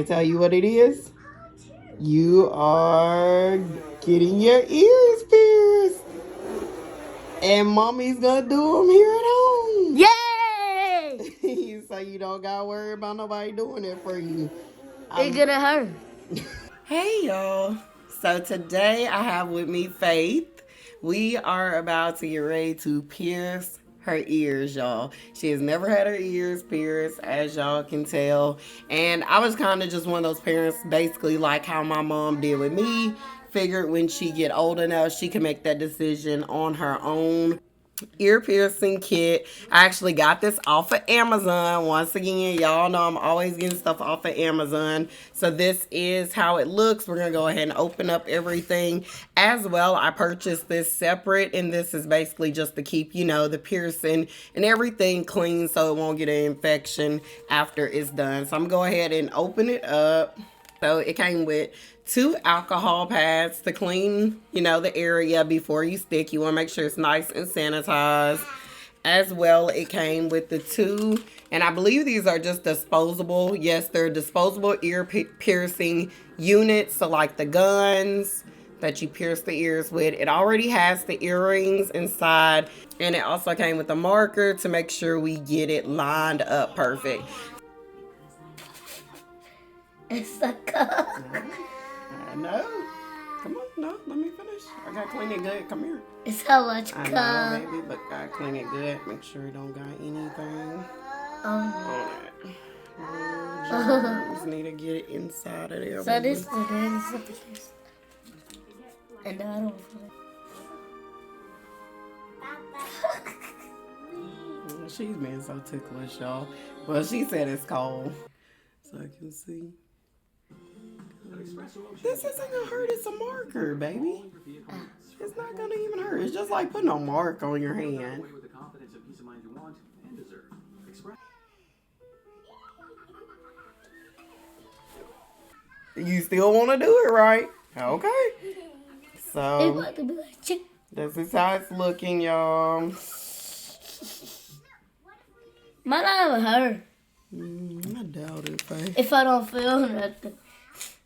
tell you what it is? You are getting your ears pierced. And mommy's gonna do them here at home. Yay! So you don't gotta worry about nobody doing it for you. It's gonna hurt. Hey y'all. So today I have with me Faith. We are about to get ready to pierce her ears, y'all. She has never had her ears pierced, as y'all can tell. And I was kind of just one of those parents, basically like how my mom did with me. Figured when she get old enough, she can make that decision on her own. Ear piercing kit. I actually got this off of Amazon. Once again, y'all know I'm always getting stuff off of Amazon. So this is how it looks. We're gonna go ahead and open up everything. As well, I purchased this separate, and this is basically just to keep, you know, the piercing and everything clean so it won't get an infection after it's done. So I'm gonna go ahead and open it up. So it came with 2 alcohol pads to clean, you know, the area before you stick. You want to make sure it's nice and sanitized. As well, it came with the 2, and I believe these are just disposable. Yes, they're disposable ear piercing units. So like the guns that you pierce the ears with. It already has the earrings inside, and it also came with a marker to make sure we get it lined up perfect. It's a cup. I know. Come on, no, let me finish. I gotta clean it good. Come here. It's so much I cup. know, baby, but gotta clean it good. Make sure it don't got anything on it. Germs need to get it inside of there. So this is the and I don't She's being so ticklish, y'all. Well, she said it's cold. So I can see. This isn't gonna hurt. It's a marker, baby. It's not gonna even hurt. It's just like putting a mark on your hand. You still want to do it, right? Okay. So this is how it's looking, y'all. Might not even hurt. I doubt it, babe. If I don't feel nothing.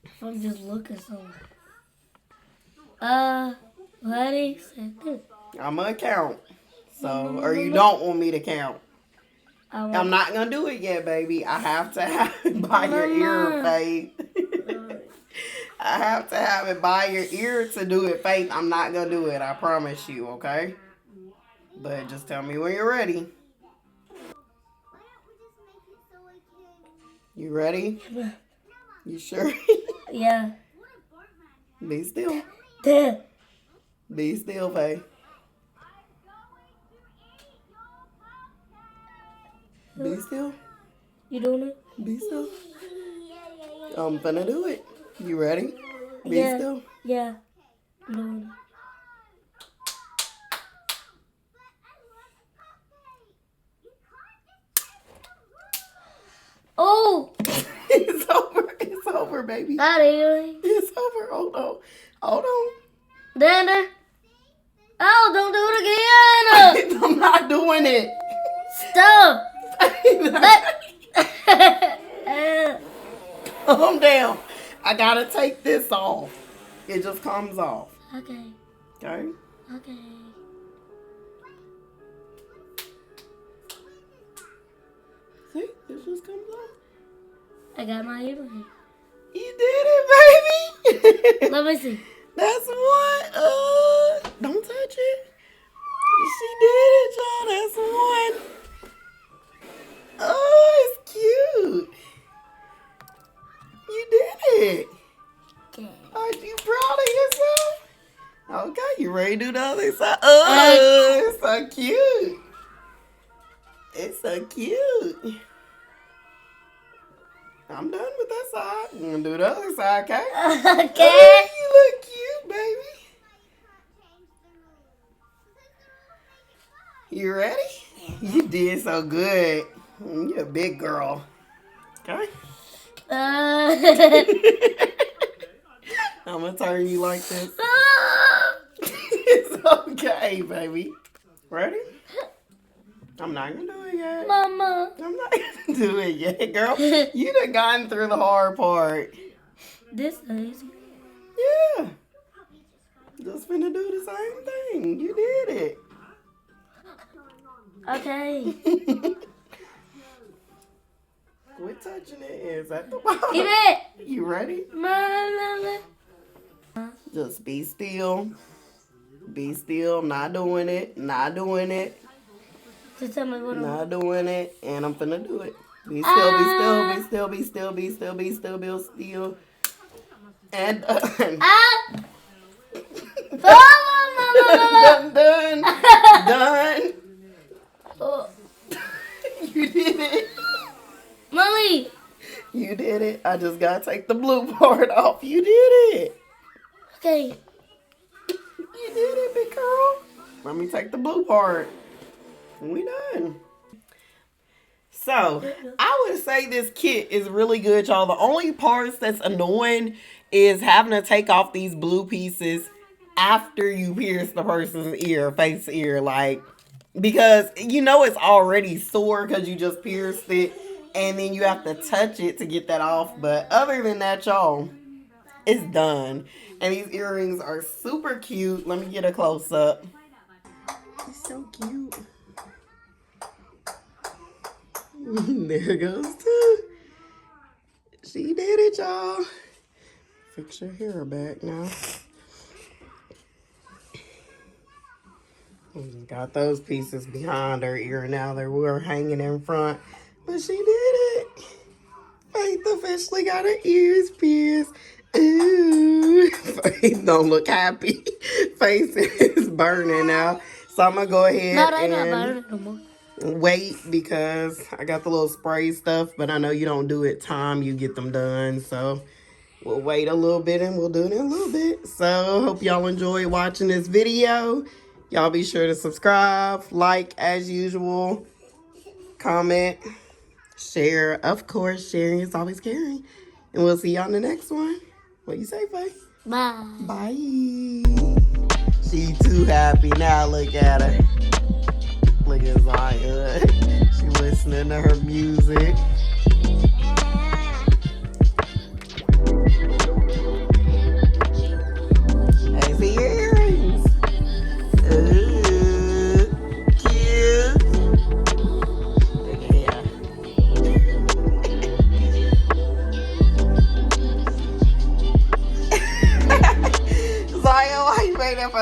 If I'm just looking somewhere. What is it? I'm gonna count. So, or you don't want me to count? I'm not gonna do it yet, baby. I have to have it by your ear, Faith. I have to have it by your ear to do it, Faith. I'm not gonna do it. I promise you, okay? But just tell me when you're ready. You ready? You sure? Yeah. Be still. Be still, Faye. Be still. You doing it? Be still. I'm finna do it. You ready? Be still. Yeah. I'm doing it. Oh! It's over. It's over, baby. Not even. It's over. Hold on. Hold on. Dana. Oh, don't do it again. I'm not doing it. Stop. Calm down. I gotta take this off. It just comes off. Okay. Okay? Okay. See? It just comes off. I got my earring. You did it, baby. Let me see. That's what. Don't touch it. She did it, y'all. That's one. Oh, it's cute. You did it. Okay. Aren't you proud of yourself? Okay, you ready to do the other side? Oh, it's so cute. It's so cute. I'm done with that side. I'm going to do the other side, okay? Okay. Oh, you look cute, baby. You ready? You did so good. You're a big girl. Okay? I'm going to turn you like this. It's okay, baby. Ready? I'm not gonna do it yet. Mama. I'm not gonna do it yet, girl. You done gotten through the hard part. This is easy. Yeah. Just finna do the same thing. You did it. Okay. Quit touching it. It's at the bottom. Give it. You ready? Mama. Just be still. Be still. Not doing it. Not doing it. Just tell me what I'm Not doing it. And I'm finna do it. Be still, be still, be still, be still, be still, be still, be still. And done. Done. Done. Done. Oh. You did it. Mommy. You did it. I just gotta take the blue part off. You did it. Okay. You did it, big girl. Let me take the blue part. We done. So, I would say this kit is really good, y'all. The only parts that's annoying is having to take off these blue pieces after you pierce the person's ear, face ear, like, because you know it's already sore because you just pierced it, and then you have to touch it to get that off. But other than that, y'all, it's done. And these earrings are super cute. Let me get a close up. It's so cute. There goes two. She did it, y'all. Fix your hair back now. Got those pieces behind her ear now. They were hanging in front. But she did it. Faith officially got her ears pierced. Ooh. Faith don't look happy. Face is burning now. So I'm going to go ahead and wait because I got the little spray stuff. But I know you don't do it time you get them done. So we'll wait a little bit and we'll do it in a little bit. So hope y'all enjoy watching this video. Y'all be sure to subscribe, like as usual, comment, share. Of course, sharing is always caring. And we'll see y'all in the next one. What you say, Faye? Bye. Bye. She too happy now. Look at her. Look at Zaya. She listening to her music. Hey, see your earrings. Ooh, cute. Look at here. Zaya, why you made that for